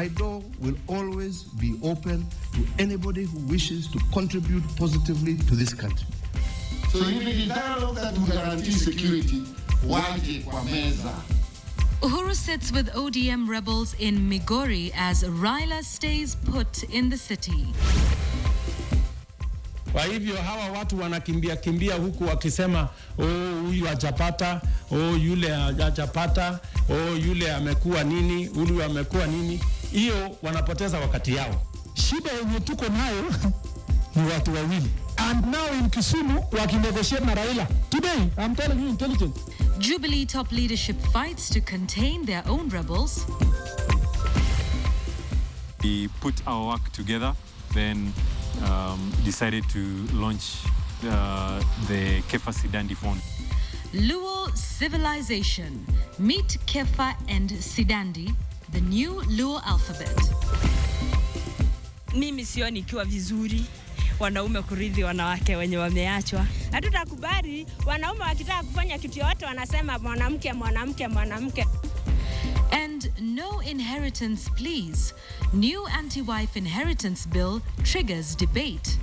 My door will always be open to anybody who wishes to contribute positively to this country. So if it is dialogue that will guarantee security, waje kwa meza. Uhuru sits with ODM rebels in Migori as Raila stays put in the city. Kwa hivyo hawa watu wanakimbia huku wakisema huyu hajapata, yule hajapata, yule amekuwa nini, huyu amekuwa nini. Hiyo wanapoteza wakati yao. Shida yenye tuko nayo ni watu wawili. And now in Kisumu wakinegotiate na Raila. Today, I'm telling you intelligence. Jubilee top leadership fights to contain their own rebels. We put our work together, then decided to launch the Kefa Sidandi Fund. Luo civilization. Meet Kefa and Sidandi, the new Luo alphabet. Mimi sioni ikiwa vizuri wanaume kurithi wanawake wenye wameachwa. Hatutakubali wanaume wakitaka kufanya kitu yote wanasema mwanamke mwanamke mwanamke. And no inheritance please. New anti-wife inheritance bill triggers debate.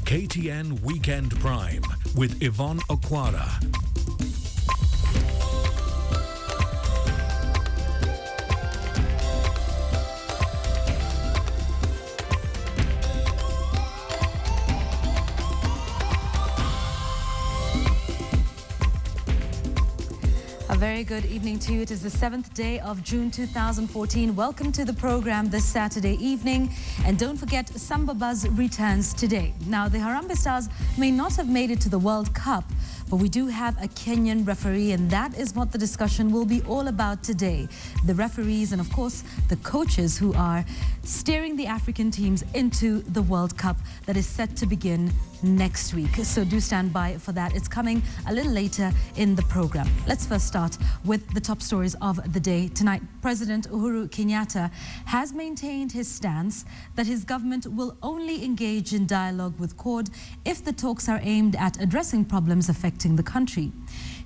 KTN Weekend Prime with Yvonne Okwara. A very good evening to you. It is the 7th day of June 2014. Welcome to the program this Saturday evening. And don't forget, Samba Buzz returns today. Now, the Harambee Stars may not have made it to the World Cup, but we do have a Kenyan referee, and that is what the discussion will be all about today. The referees and, of course, the coaches who are steering the African teams into the World Cup that is set to begin next week. So do stand by for that. It's coming a little later in the program. Let's first start with the top stories of the day. Tonight, President Uhuru Kenyatta has maintained his stance that his government will only engage in dialogue with CORD if the talks are aimed at addressing problems affecting the country.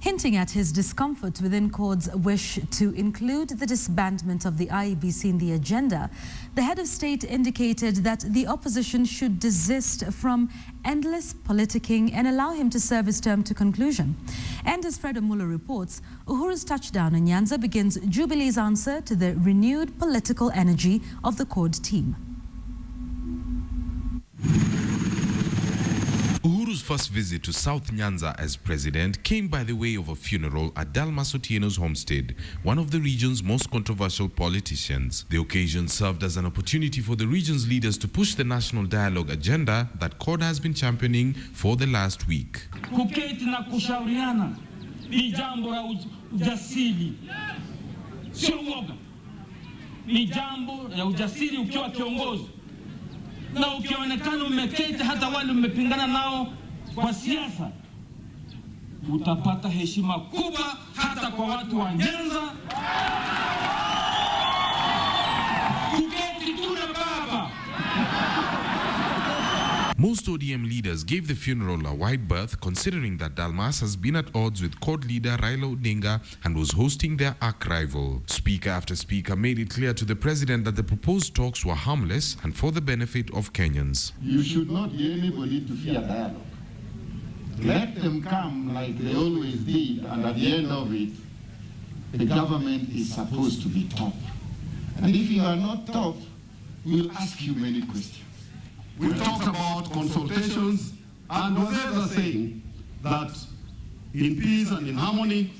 Hinting at his discomfort within CORD's wish to include the disbandment of the IEBC in the agenda, the head of state indicated that the opposition should desist from endless politicking and allow him to serve his term to conclusion. And as Fred Muller reports, Uhuru's touchdown in Nyanza begins Jubilee's answer to the renewed political energy of the CORD team. Uhuru's first visit to South Nyanza as president came by the way of a funeral at Dalmas Otieno's homestead, one of the region's most controversial politicians. The occasion served as an opportunity for the region's leaders to push the national dialogue agenda that CORD has been championing for the last week. Kuketi na kushauriana ni jambo la ujasiri, sio uoga. Ni jambo la ujasiri ukiwa kiongozi. Na ukionekana umeketi hata wale mmepingana nao kwa siasa, utapata heshima kubwa hata kwa watu wa Nyanza. Kuketi tu na baba. Most ODM leaders gave the funeral a wide berth, considering that Dalmas has been at odds with CORD leader Raila Odinga and was hosting their arch rival. Speaker after speaker made it clear to the president that the proposed talks were harmless and for the benefit of Kenyans. You should not get anybody to fear dialogue. Let them come like they always did, and at the end of it, the government is supposed to be top. And if you are not top, we'll ask you many questions. We talked about consultations, and others are saying that in peace and in harmony,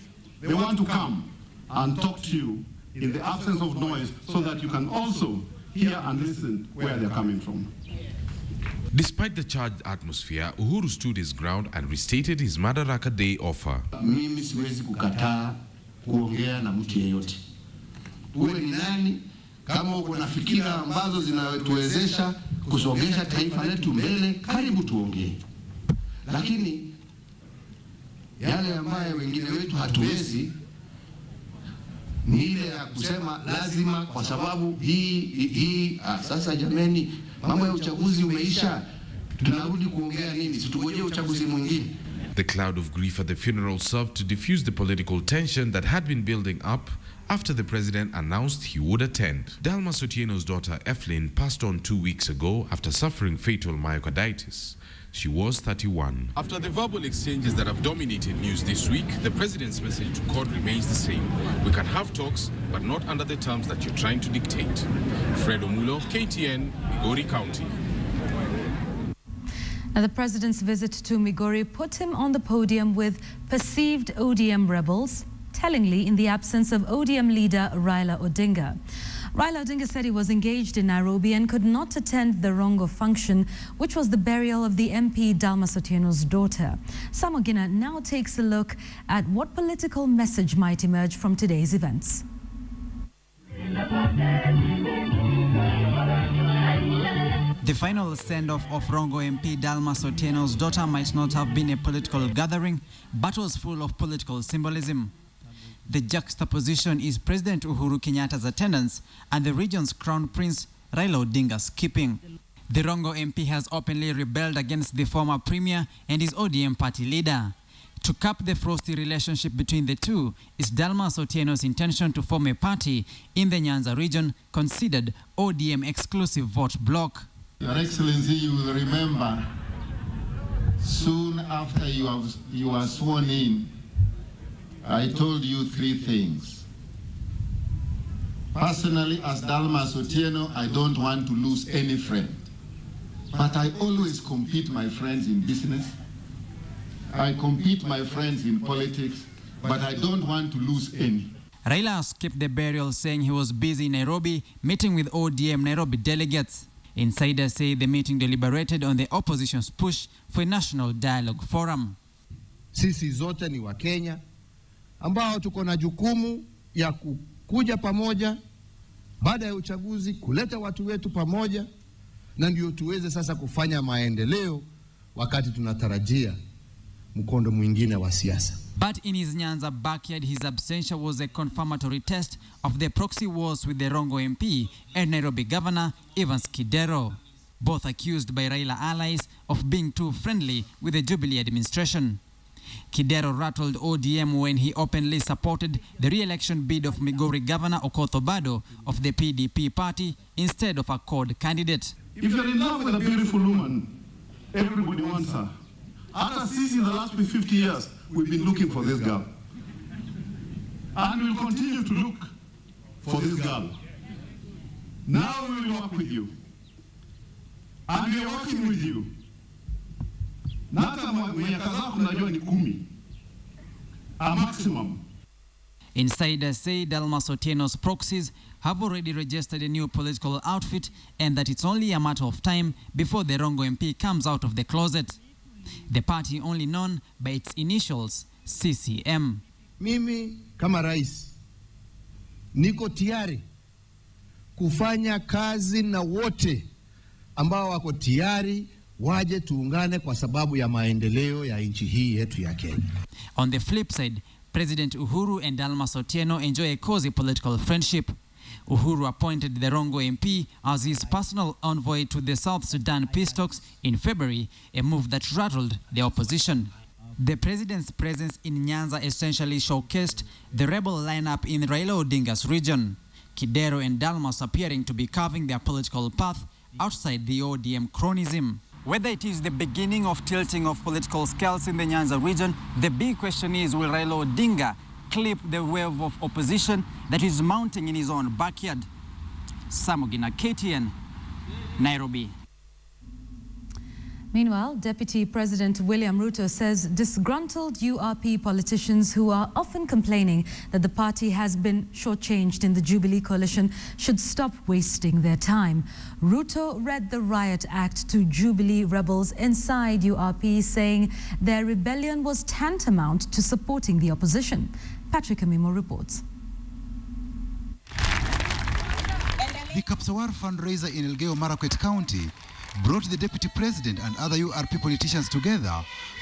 they want to come and talk to you in the absence of noise so that you can also hear and listen where they're coming from. Despite the charged atmosphere, Uhuru stood his ground and restated his Madaraka Day offer. Mimi siwezi kukataa kuongea na mtu yeyote. Uwe ni nani, kama uko na fikira ambazo zinatuwezesha kusongesha taifa letu mbele, karibu tuongee. Lakini yale ambayo wengine wetu hatuwezi ni ile ya kusema lazima kwa sababu sasa jameni, mambo ya uchaguzi umeisha, tunarudi kuongea nini? Situngojee uchaguzi mwingine. The cloud of grief at the funeral served to diffuse the political tension that had been building up after the president announced he would attend. Dalmas Otieno's daughter Evelyn passed on 2 weeks ago after suffering fatal myocarditis. She was 31. After the verbal exchanges that have dominated news this week, the president's message to court remains the same. We can have talks, but not under the terms that you're trying to dictate. Fred Omulo, KTN, Migori County. Now, the president's visit to Migori put him on the podium with perceived ODM rebels, tellingly in the absence of ODM leader Raila Odinga. Raila Odinga said he was engaged in Nairobi and could not attend the Rongo function, which was the burial of the MP Dalmas Otieno's daughter. Samogina now takes a look at what political message might emerge from today's events. The final send-off of Rongo MP Dalmas Otieno's daughter might not have been a political gathering, but was full of political symbolism. The juxtaposition is President Uhuru Kenyatta's attendance and the region's crown prince Raila Odinga's keeping. The Rongo MP has openly rebelled against the former premier and his ODM party leader. To cap the frosty relationship between the two is Dalmas Otieno's intention to form a party in the Nyanza region considered ODM exclusive vote bloc. Your Excellency, you will remember soon after you were sworn in, I told you 3 things. Personally, as Dalmas Otieno, I don't want to lose any friend. But I always compete my friends in business. I compete my friends in politics, but I don't want to lose any. Raila skipped the burial, saying he was busy in Nairobi meeting with ODM Nairobi delegates. Insiders say the meeting deliberated on the opposition's push for a national dialogue forum. Sisi zote ni wa Kenya ambao tuko na jukumu ya kuja pamoja baada ya uchaguzi kuleta watu wetu pamoja na ndio tuweze sasa kufanya maendeleo wakati tunatarajia mkondo mwingine wa siasa. But in his Nyanza backyard, his absentia was a confirmatory test of the proxy wars with the Rongo MP and Nairobi Governor Evans Kidero, both accused by Raila allies of being too friendly with the Jubilee administration. Kidero rattled ODM when he openly supported the re-election bid of Migori Governor Okoth Obado of the PDP party instead of a CORD candidate. If you're in love with a beautiful woman, everybody wants her. After seeing the last 50 years, we've been looking for this girl. And we'll continue to look for this girl. Now we will work with you. And we are working with you. A maximum. Insiders say Dalmas Otieno's proxies have already registered a new political outfit and that it's only a matter of time before the Rongo MP comes out of the closet. The party only known by its initials, CCM. Mimi kama rais niko tayari kufanya kazi na wote ambao wako tayari waje tuungane kwa sababu ya maendeleo ya nchi hii yetu ya Kenya. On the flip side, President Uhuru and Dalmas Otieno enjoy a cozy political friendship. Uhuru appointed the Rongo MP as his personal envoy to the South Sudan peace talks in February, a move that rattled the opposition. The president's presence in Nyanza essentially showcased the rebel lineup in Raila Odinga's region, Kidero and Dalmas appearing to be carving their political path outside the ODM cronism. Whether it is the beginning of tilting of political scales in the Nyanza region, the big question is, will Raila Odinga clip the wave of opposition that is mounting in his own backyard? Samogina, KTN, Nairobi. Meanwhile, Deputy President William Ruto says disgruntled URP politicians who are often complaining that the party has been shortchanged in the Jubilee coalition should stop wasting their time. Ruto read the riot act to Jubilee rebels inside URP, saying their rebellion was tantamount to supporting the opposition. Patrick Amimo reports. The Kapsawar fundraiser in Elgeyo Marakwet County brought the Deputy President and other URP politicians together,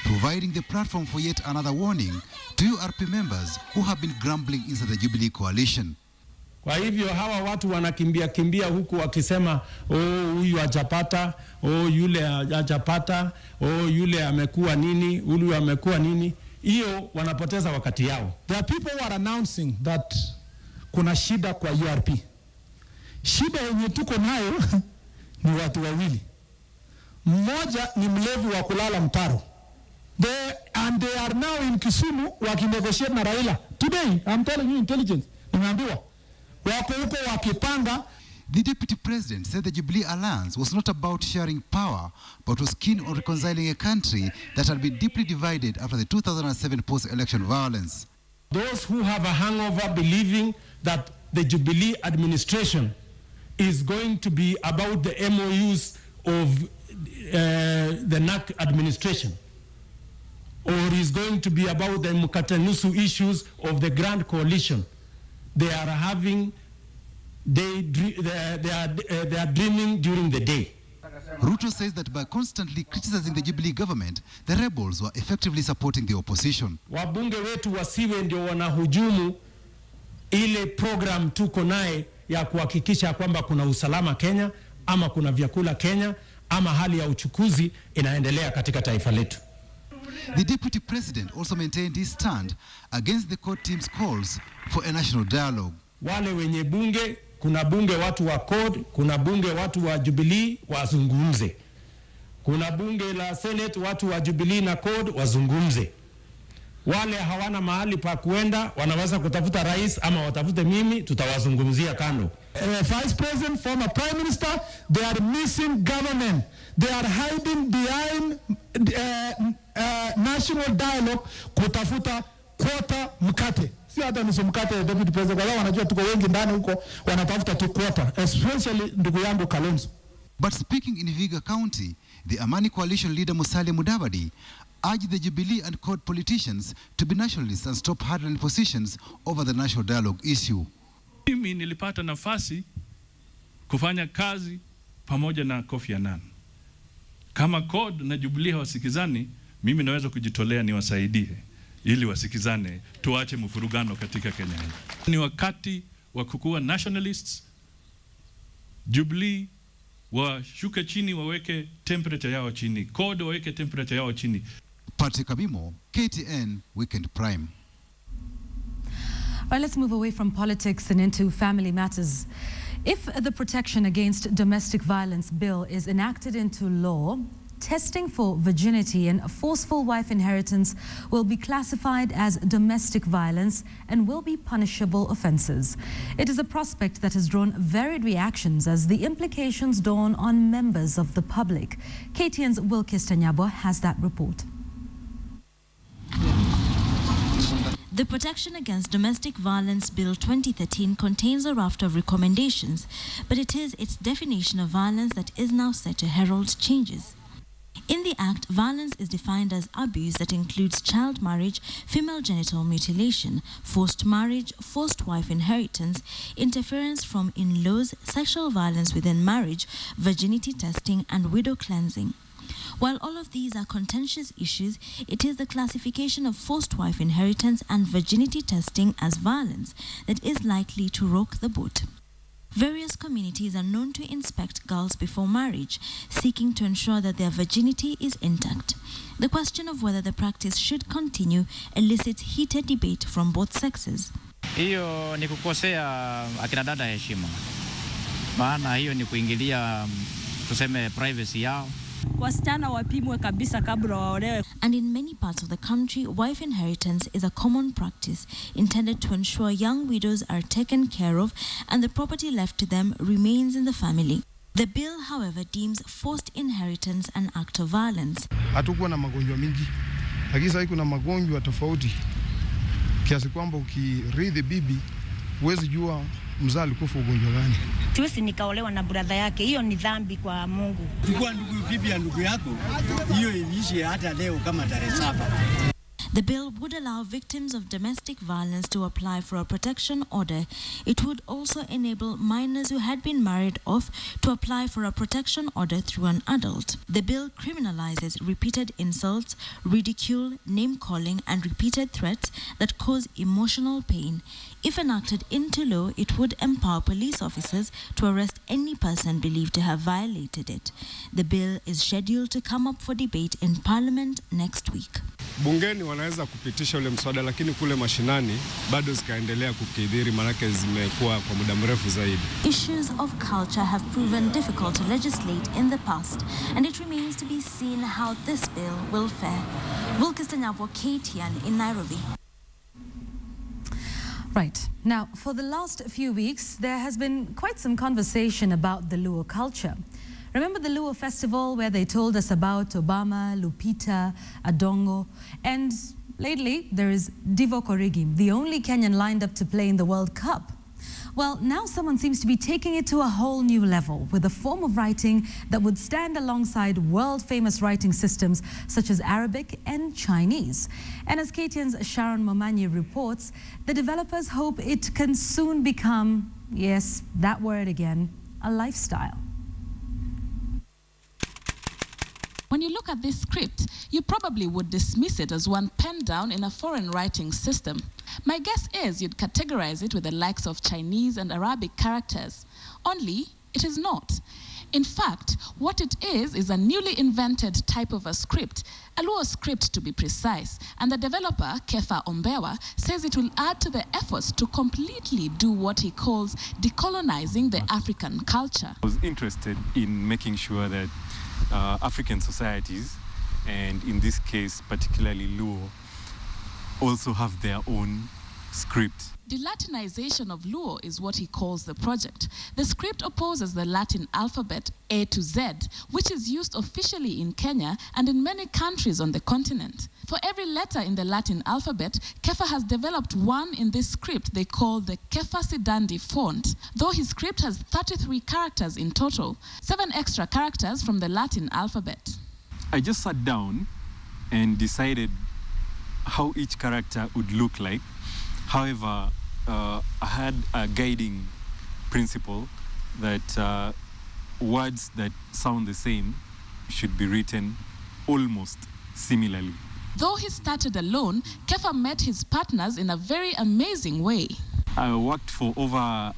providing the platform for yet another warning to URP members who have been grumbling inside the Jubilee coalition. Kwa hivyo hawa watu wanakimbia huku wakisema huyu hajapata, yule hajapata, yule amekuwa nini, yule amekuwa nini. Hiyo wanapoteza wakati yao. There are people who are announcing that kuna shida kwa URP. Shida yenye tuko nayo ni watu wawili. Mmoja ni mlevi wa kulala mtaro. They are now in Kisumu wakinegotiate na Raila. Today, I'm telling you intelligence. Nimeambiwa wako huko wakipanga. The deputy president said the Jubilee Alliance was not about sharing power, but was keen on reconciling a country that had been deeply divided after the 2007 post-election violence. Those who have a hangover believing that the Jubilee administration is going to be about the MOUs of the NAC administration, or is going to be about the Mukatanusu issues of the Grand Coalition, they are having, they are dreaming during the day. Ruto says that by constantly criticizing the Jubilee government, the rebels were effectively supporting the opposition. Wabunge wetu wasiwe ndio wanahujumu ile program tuko naye ya kuhakikisha kwamba kuna usalama Kenya, ama kuna vyakula Kenya, ama hali ya uchukuzi inaendelea katika taifa letu. The deputy president also maintained his stand against the court team's calls for a national dialogue. Wale wenye bunge, kuna bunge watu wa CORD, kuna bunge watu wa Jubilee wazungumze. Kuna bunge la Senate watu wa Jubilee na CORD wazungumze. Wale hawana mahali pa kuenda wanaweza kutafuta rais ama watafute mimi, tutawazungumzia kando. Vice President, former Prime Minister, they are missing government. They are hiding behind national dialogue kutafuta quota mkate. Si hata nusu mkate Deputy President, kwa sababu wanajua tuko wengi ndani huko wanatafuta tu quota, especially ndugu yangu Kalonzo. But speaking in Vihiga County, the Amani Coalition leader Musalia Mudavadi urged the Jubilee and CORD politicians to be nationalists and stop hard-line positions over the national dialogue issue. Mimi nilipata nafasi kufanya kazi pamoja na Kofi Annan. Kama CORD na Jubilee hawasikizani, mimi naweza kujitolea niwasaidie ili wasikizane, tuache mfurugano katika Kenya. Ni wakati wa kukuwa nationalists. Jubilee washuke chini, waweke temperature yao chini. CORD waweke temperature yao chini. Patrick Abimo, KTN Weekend Prime. All right, let's move away from politics and into family matters. If the Protection Against Domestic Violence Bill is enacted into law, testing for virginity and forceful wife inheritance will be classified as domestic violence and will be punishable offences. It is a prospect that has drawn varied reactions as the implications dawn on members of the public. KTN's Wilkis Tanyabo has that report. The Protection Against Domestic Violence Bill 2013 contains a raft of recommendations, but it is its definition of violence that is now set to herald changes. In the Act, violence is defined as abuse that includes child marriage, female genital mutilation, forced marriage, forced wife inheritance, interference from in-laws, sexual violence within marriage, virginity testing, and widow cleansing. While all of these are contentious issues, it is the classification of forced wife inheritance and virginity testing as violence that is likely to rock the boat. Various communities are known to inspect girls before marriage, seeking to ensure that their virginity is intact. The question of whether the practice should continue elicits heated debate from both sexes. Hiyo ni kukosea akina dada heshima. Maana hiyo ni kuingilia tuseme privacy yao. Wasichana wapimwe kabisa kabla waolewe. And in many parts of the country, wife inheritance is a common practice intended to ensure young widows are taken care of and the property left to them remains in the family. The bill, however, deems forced inheritance an act of violence. Hatukuwa na magonjwa mingi, lakini sasa kuna magonjwa tofauti kiasi kwamba ukirithi bibi huwezi jua mzaa alikufa ugonjwa gani. Siwezi nikaolewa na brother yake, hiyo ni dhambi kwa Mungu. Chukua ndugu bibi ya ndugu yako, hiyo iishe hata leo kama tarehe 7. The bill would allow victims of domestic violence to apply for a protection order. It would also enable minors who had been married off to apply for a protection order through an adult. The bill criminalizes repeated insults, ridicule, name-calling, and repeated threats that cause emotional pain. If enacted into law, it would empower police officers to arrest any person believed to have violated it. The bill is scheduled to come up for debate in Parliament next week. Bungeni wanaweza kupitisha ule mswada, lakini kule mashinani bado zikaendelea kukidhiri, manake zimekuwa kwa muda mrefu zaidi. Issues of culture have proven difficult to legislate in the past, and it remains to be seen how this bill will fare. Wilkiston Yabo, KTN in Nairobi. Right. Now, for the last few weeks, there has been quite some conversation about the Luo culture. Remember the Luo festival where they told us about Obama, Lupita, Adongo, and lately there is Divo Korigi, the only Kenyan lined up to play in the World Cup. Well, now someone seems to be taking it to a whole new level with a form of writing that would stand alongside world-famous writing systems such as Arabic and Chinese. And as KTN's Sharon Momanyi reports, the developers hope it can soon become, yes, that word again, a lifestyle. When you look at this script, you probably would dismiss it as one penned down in a foreign writing system. My guess is you'd categorize it with the likes of Chinese and Arabic characters. Only, it is not. In fact, what it is a newly invented type of a script, a Luo script to be precise, and the developer, Kefa Ombewa, says it will add to the efforts to completely do what he calls decolonizing the African culture. I was interested in making sure that African societies, and in this case particularly Luo, also have their own script. The Latinization of Luo is what he calls the project. The script opposes the Latin alphabet A to Z, which is used officially in Kenya and in many countries on the continent. For every letter in the Latin alphabet, Kefa has developed one in this script they call the Kefa Sidandi font, though his script has 33 characters in total, 7 extra characters from the Latin alphabet. I just sat down and decided how each character would look like. However, I had a guiding principle that words that sound the same should be written almost similarly. Though he started alone, Kefa met his partners in a very amazing way. I worked for over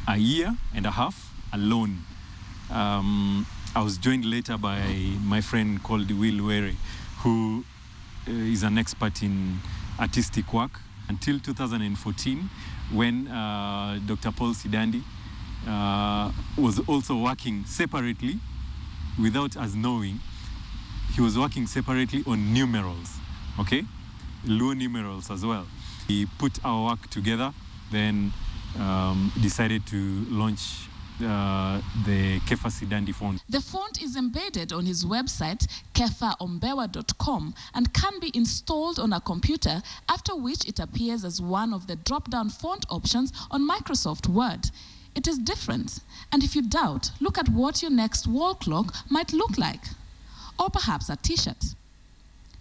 a year and a half alone. I was joined later by my friend called Will Were, who is an expert in artistic work. Until 2014, when Dr. Paul Sidandi was also working separately, without us knowing. He was working separately on numerals, okay? Luo numerals as well. He put our work together, then decided to launch the Kefa Sidandi font. The font is embedded on his website, kefaombewa.com, and can be installed on a computer, after which it appears as one of the drop-down font options on Microsoft Word. It is different, and if you doubt, look at what your next wall clock might look like. Or perhaps a t-shirt.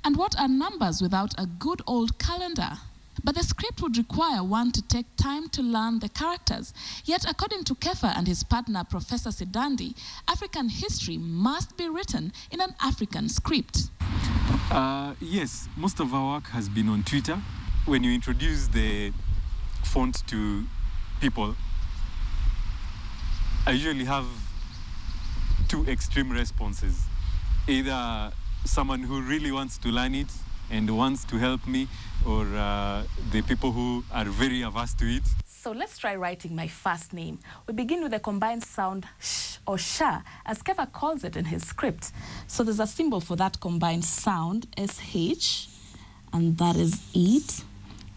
And what are numbers without a good old calendar? But the script would require one to take time to learn the characters. Yet, according to Kefa and his partner, Professor Sidandi, African history must be written in an African script. Yes, most of our work has been on Twitter. When you introduce the font to people, I usually have two extreme responses. Either someone who really wants to learn it and wants to help me, or the people who are very averse to it. So let's try writing my first name. We begin with the combined sound sh or sha, as Kefa calls it in his script. So there's a symbol for that combined sound, sh, and that is it.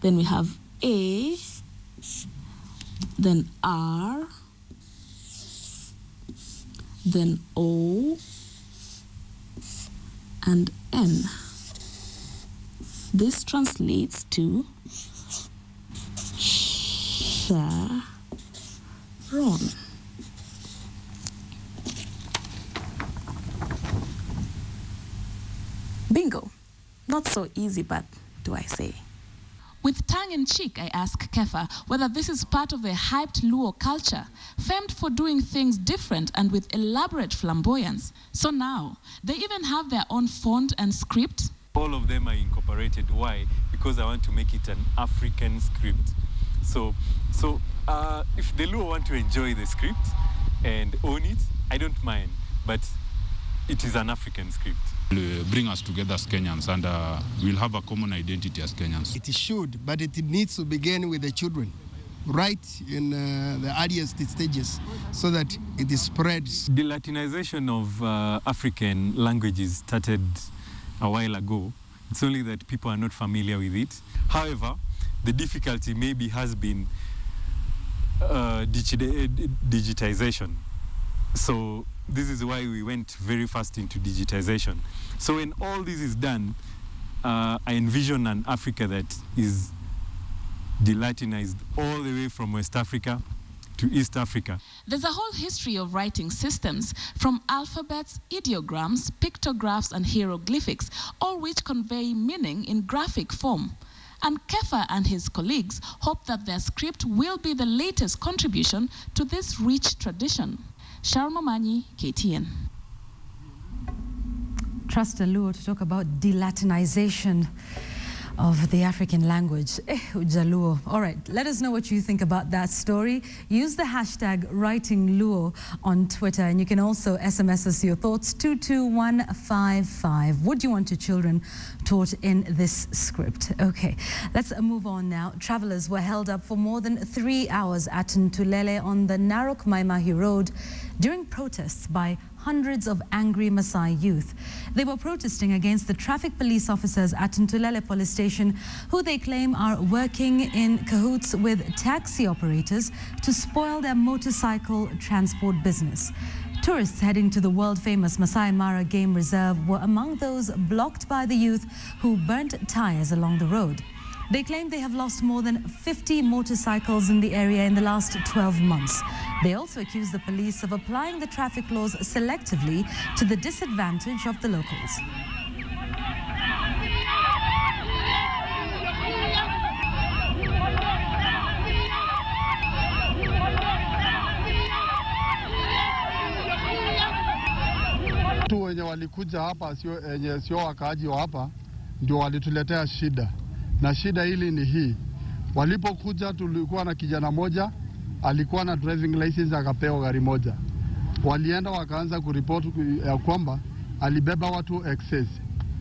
Then we have a, then r, then o, and n. This translates to Sharon. Bingo. Not so easy, but do I say? With tongue-in-cheek, I ask Kefa whether this is part of the hyped Luo culture, famed for doing things different and with elaborate flamboyance. So now, they even have their own font and script. All of them are incorporated. Why? Because I want to make it an African script. So if the Luo want to enjoy the script and own it, I don't mind. But it is an African script. Bring us together as Kenyans, and we'll have a common identity as Kenyans. It should, but it needs to begin with the children, right in the earliest stages, so that it spreads. The Latinization of African languages started a while ago. It's only that people are not familiar with it. However, the difficulty maybe has been digitization. So this is why we went very fast into digitization. So when all this is done, I envision an Africa that is de-Latinized all the way from West Africa to East Africa. There's a whole history of writing systems, from alphabets, ideograms, pictographs, and hieroglyphics, all which convey meaning in graphic form. And Kefa and his colleagues hope that their script will be the latest contribution to this rich tradition. Sharma Manyi, KTN. Trust a Luo to talk about de-Latinization of the African language. Jaluo. All right, let us know what you think about that story. Use the hashtag #WritingLuo on Twitter, and you can also SMS us your thoughts 22155. Would you want your children taught in this script? Okay, let's move on now. Travelers were held up for more than 3 hours at Ntulele on the Narok Maimahi Road during protests by hundreds of angry Maasai youth. They were protesting against the traffic police officers at Ntulele police station, who they claim are working in cahoots with taxi operators to spoil their motorcycle transport business. Tourists heading to the world-famous Masai Mara Game Reserve were among those blocked by the youth who burnt tires along the road. They claim they have lost more than 50 motorcycles in the area in the last 12 months. They also accuse the police of applying the traffic laws selectively to the disadvantage of the locals. Watu wenye walikuja hapa sio wakaaji wa hapa ndio walituletea shida. Na shida hili ni hii. Walipokuja tulikuwa na kijana moja, alikuwa na driving license akapewa gari moja. Walienda wakaanza kuripoti ya kwamba alibeba watu excess.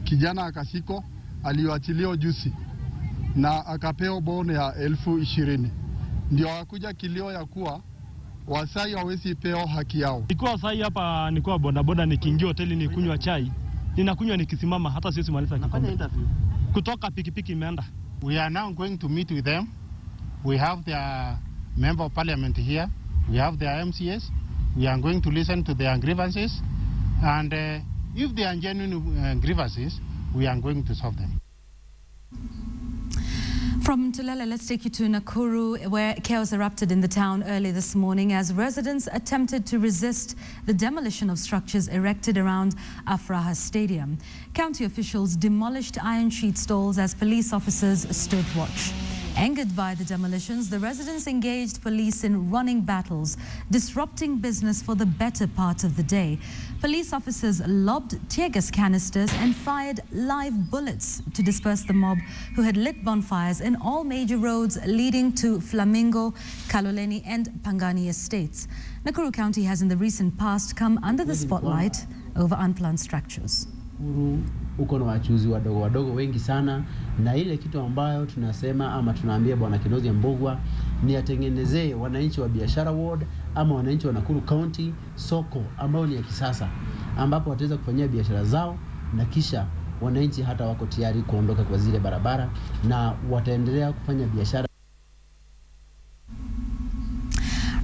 Kijana akashiko, aliwachiliwa juzi na akapewa bond ya 20,000. Ndio wakuja kilio ya kuwa Wasai hawezi pewa haki yao. Nilikuwa Wasai hapa, nilikuwa bodaboda, nikiingia hoteli nikunywa chai. Ninakunywa nikisimama, hata siwezi maliza kikombe. Kutoka pikipiki imeenda. We are now going to meet with them. We have their member of parliament here. We have their MCS. We are going to listen to their grievances. And if they are genuine grievances, we are going to solve them. From Ntulele, let's take you to Nakuru, where chaos erupted in the town early this morning as residents attempted to resist the demolition of structures erected around Afraha Stadium. County officials demolished iron sheet stalls as police officers stood watch. Angered by the demolitions, the residents engaged police in running battles, disrupting business for the better part of the day. Police officers lobbed tear gas canisters and fired live bullets to disperse the mob who had lit bonfires in all major roads leading to Flamingo, Kaloleni and Pangani estates. Nakuru County has in the recent past come under the spotlight over unplanned structures. Uko na wachuzi wadogo wengi sana, na ile kitu ambayo tunasema ama tunaambia Bwana Kinyozi Mbugua ni atengenezee wananchi wa biashara ward ama wananchi wa Nakuru County soko ambao ni ya kisasa, ambapo wataweza kufanyia biashara zao, na kisha wananchi hata wako tayari kuondoka kwa zile barabara na wataendelea kufanya biashara.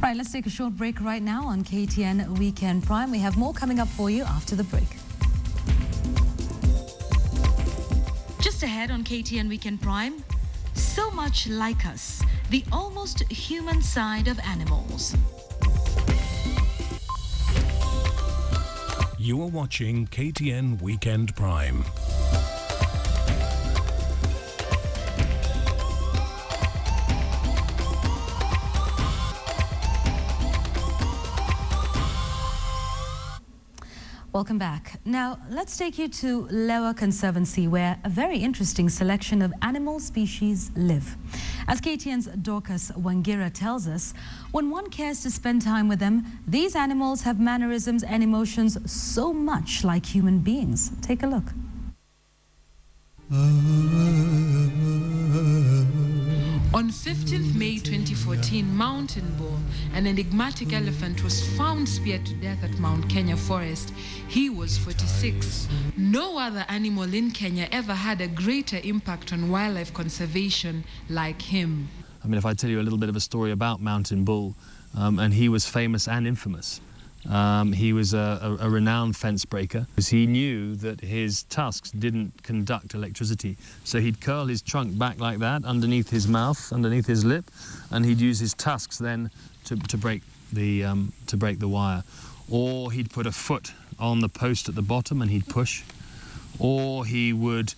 Right, let's take a short break right now on KTN Weekend Prime. We have more coming up for you after the break. Just ahead on KTN Weekend Prime, so much like us, the almost human side of animals. You are watching KTN Weekend Prime. Welcome back. Now, let's take you to Lewa Conservancy, where a very interesting selection of animal species live. As KTN's Dorcas Wangira tells us, when one cares to spend time with them, these animals have mannerisms and emotions so much like human beings. Take a look. On 15th May 2014, Mountain Bull, an enigmatic elephant, was found speared to death at Mount Kenya Forest. He was 46. No other animal in Kenya ever had a greater impact on wildlife conservation like him. I mean, if I tell you a little bit of a story about Mountain Bull, and he was famous and infamous. He was a renowned fence breaker because he knew that his tusks didn't conduct electricity. So he'd curl his trunk back like that underneath his mouth, underneath his lip, and he'd use his tusks then to break the wire. Or he'd put a foot on the post at the bottom and he'd push. Or he would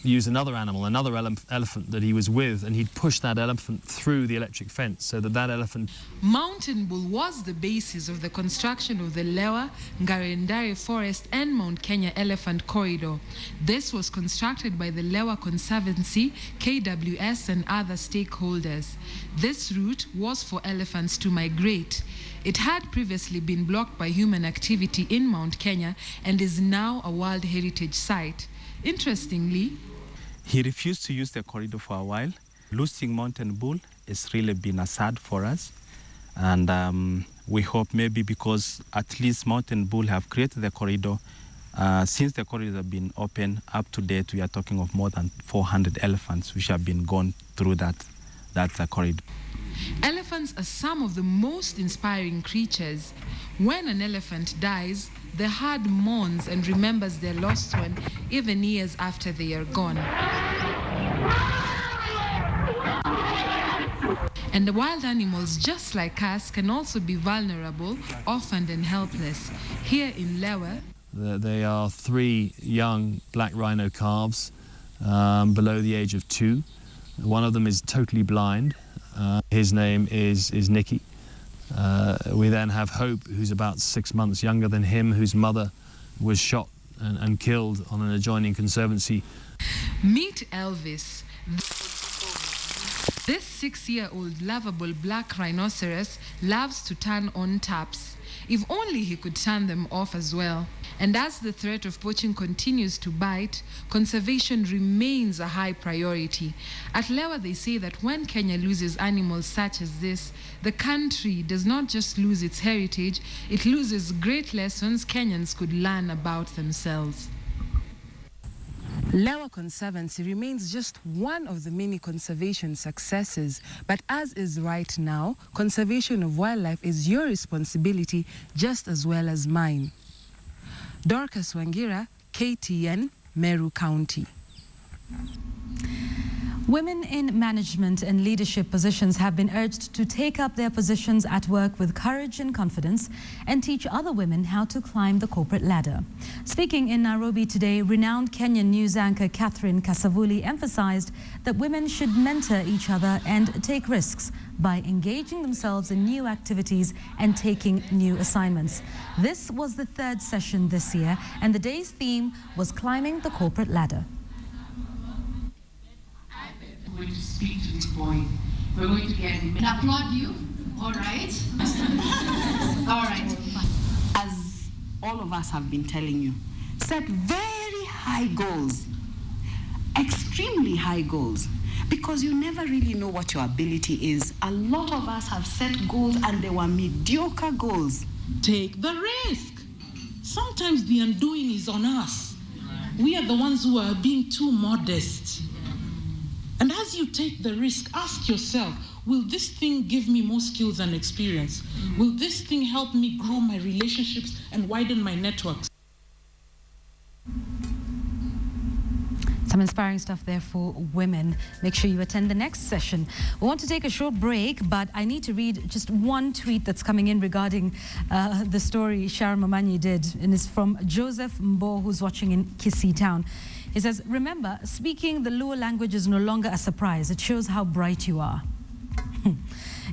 use another animal, another elephant that he was with, and he'd push that elephant through the electric fence so that elephant... Mountain Bull was the basis of the construction of the Lewa, Ngarendare Forest and Mount Kenya Elephant Corridor. This was constructed by the Lewa Conservancy, KWS and other stakeholders. This route was for elephants to migrate. It had previously been blocked by human activity in Mount Kenya and is now a World Heritage Site. Interestingly, he refused to use the corridor for a while. Losing Mountain Bull has really been a sad for us. And we hope maybe because at least Mountain Bull have created the corridor, since the corridors have been open up to date, we are talking of more than 400 elephants which have been gone through that corridor. Elephants are some of the most inspiring creatures. When an elephant dies, the herd mourns and remembers their lost one even years after they are gone. And the wild animals, just like us, can also be vulnerable, orphaned and helpless. Here in Lewa, they are 3 young black rhino calves below the age of 2. One of them is totally blind. His name is Nicky. We then have Hope, who's about 6 months younger than him, whose mother was shot and killed on an adjoining conservancy. Meet Elvis. This 6-year-old lovable black rhinoceros loves to turn on taps. If only he could turn them off as well. And as the threat of poaching continues to bite, conservation remains a high priority. At Lewa, they say that when Kenya loses animals such as this, the country does not just lose its heritage, it loses great lessons Kenyans could learn about themselves. Lewa Conservancy remains just one of the many conservation successes, but as is right now, conservation of wildlife is your responsibility just as well as mine. Dorcas Wangira, KTN, Meru County. Women in management and leadership positions have been urged to take up their positions at work with courage and confidence and teach other women how to climb the corporate ladder. Speaking in Nairobi today, renowned Kenyan news anchor Catherine Kasavuli emphasized that women should mentor each other and take risks by engaging themselves in new activities and taking new assignments. This was the 3rd session this year, and the day's theme was climbing the corporate ladder. We're going to speak to this boy. We're going to get him. And applaud you. All right. All right. As all of us have been telling you, set very high goals, extremely high goals, because you never really know what your ability is. A lot of us have set goals and they were mediocre goals. Take the risk. Sometimes the undoing is on us. We are the ones who are being too modest. And as you take the risk, ask yourself, will this thing give me more skills and experience? Will this thing help me grow my relationships and widen my networks? Some inspiring stuff there for women. Make sure you attend the next session. We want to take a short break, but I need to read just one tweet that's coming in regarding the story Sharon Momanyi did, and it's from Joseph Mbo, who's watching in Kisii Town. He says, remember, speaking the Luo language is no longer a surprise. It shows how bright you are.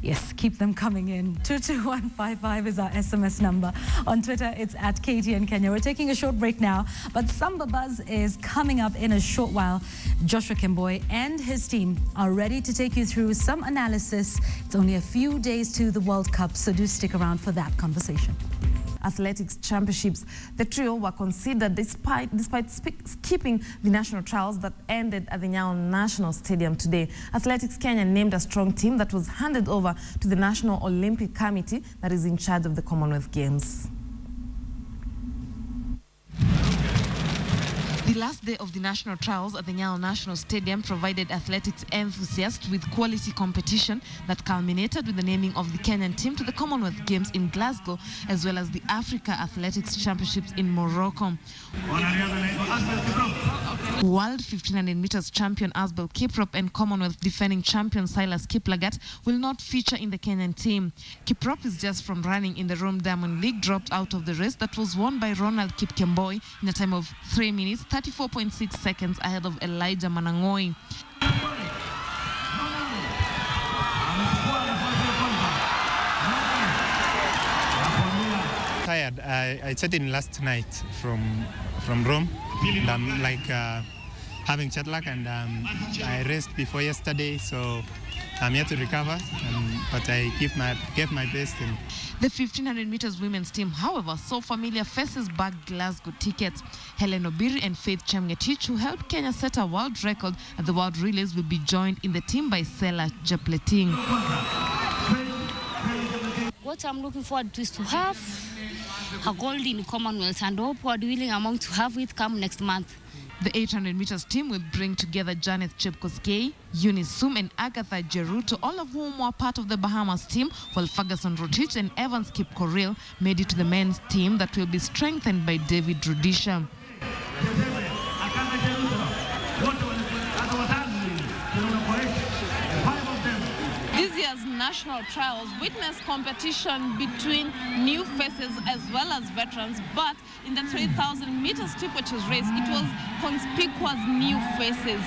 Yes, keep them coming in. 22155 is our SMS number. On Twitter, it's at KTN Kenya. We're taking a short break now, but Samba Buzz is coming up in a short while. Joshua Kemboi and his team are ready to take you through some analysis. It's only a few days to the World Cup, so do stick around for that conversation. Athletics championships, the trio were considered despite skipping the national trials that ended at the Nyayo National Stadium today. Athletics Kenya named a strong team that was handed over to the National Olympic Committee that is in charge of the Commonwealth Games. The last day of the national trials at the Nyayo National Stadium provided athletics enthusiasts with quality competition that culminated with the naming of the Kenyan team to the Commonwealth Games in Glasgow, as well as the Africa Athletics Championships in Morocco. World 1500 meters champion Asbel Kiprop and Commonwealth defending champion Silas Kiplagat will not feature in the Kenyan team. Kiprop is just from running in the Rome Diamond League, dropped out of the race that was won by Ronald Kipkemboi in a time of 3 minutes, 34.6 seconds ahead of Elijah Manangoi. Tired. I checked in last night from Rome. And I'm like having jet lag, and I rest before yesterday, so I'm here to recover. But I gave my best. The 1500 meters women's team, however, saw familiar faces bag Glasgow tickets. Helen Obiri and Faith Chemgetich, who helped Kenya set a world record at the World Relays, will be joined in the team by Sela Japleting. What I'm looking forward to is to have a gold in Commonwealth, and hope God willing among to have it come next month. The 800 meters team will bring together Janet Chepkoskei, Eunice Sum and Agatha Jeruto, all of whom were part of the Bahamas team, while Ferguson Rotich and Evans Kipkoril made it to the men's team that will be strengthened by David Rudisha. This year's national trials witnessed competition between new faces as well as veterans, but in the 3,000 meters steeplechase race, it was conspicuous new faces.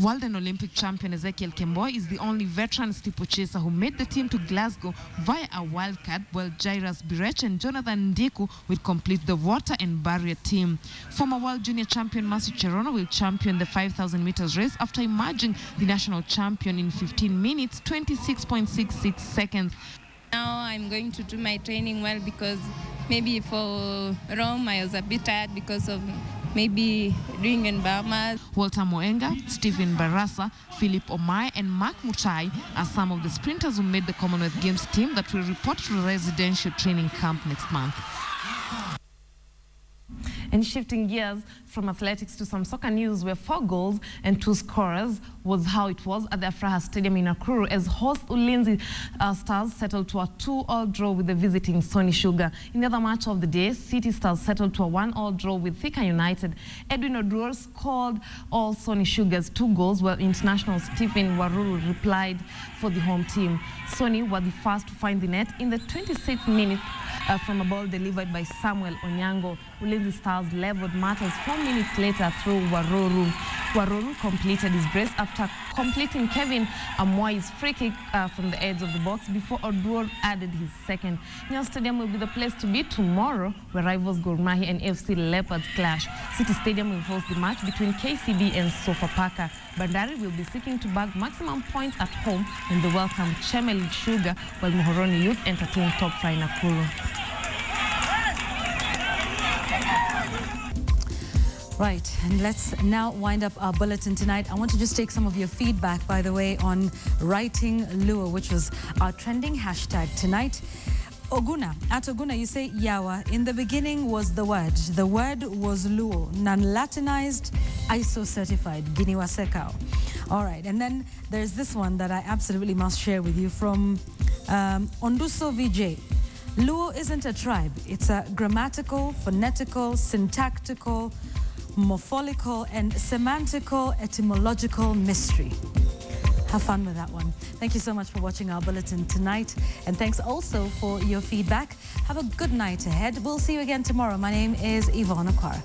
World and Olympic champion Ezekiel Kemboi is the only veteran steeplechaser who made the team to Glasgow via a wild card, while Jairus Birech and Jonathan Ndiku will complete the water and barrier team. Former world junior champion Mercy Cherono will champion the 5,000 meters race after emerging the national champion in 15 minutes, 26.66 seconds. Now I'm going to do my training well, because maybe for Rome I was a bit tired because of maybe doing in Bahamas. Walter Moenga, Stephen Barasa, Philip Omai and Mark Mutai are some of the sprinters who made the Commonwealth Games team that will report to the residential training camp next month. And shifting gears from athletics to some soccer news, where 4 goals and 2 scorers was how it was at the Afraha Stadium in Nakuru as host Ulinzi Stars settled to a 2-2 draw with the visiting Sony Sugar. In the other match of the day, City Stars settled to a 1-1 draw with Thika United. Edwin Oduor scored all Sony Sugar's 2 goals, while international Stephen Waruru replied for the home team. Sony were the first to find the net in the 26th minute from a ball delivered by Samuel Onyango. Ulinzi Stars leveled matters 4 minutes later through Waruru. Waruru completed his brace after completing Kevin Amoi's free kick from the edge of the box before Oduor added his second. Nyayo Stadium will be the place to be tomorrow, where rivals Gor Mahia and FC Leopards clash. City Stadium will host the match between KCB and Sofapaka. Bandari will be seeking to bag maximum points at home when they welcome Chemelil Sugar, while Muhoroni Youth entertain top fry Nakuru. Right, and let's now wind up our bulletin tonight. I want to just take some of your feedback, by the way, on writing Luo, which was our trending hashtag tonight. Oguna, at Oguna, you say Yawa. In the beginning was the word. The word was Luo, non-Latinized, ISO certified, Giniwa Sekao. All right, and then there's this one that I absolutely must share with you from Onduso VJ. Luo isn't a tribe. It's a grammatical, phonetical, syntactical, morphological and semantical etymological mystery. Have fun with that one. Thank you so much for watching our bulletin tonight, and thanks also for your feedback. Have a good night ahead. We'll see you again tomorrow. My name is Yvonne Akwara.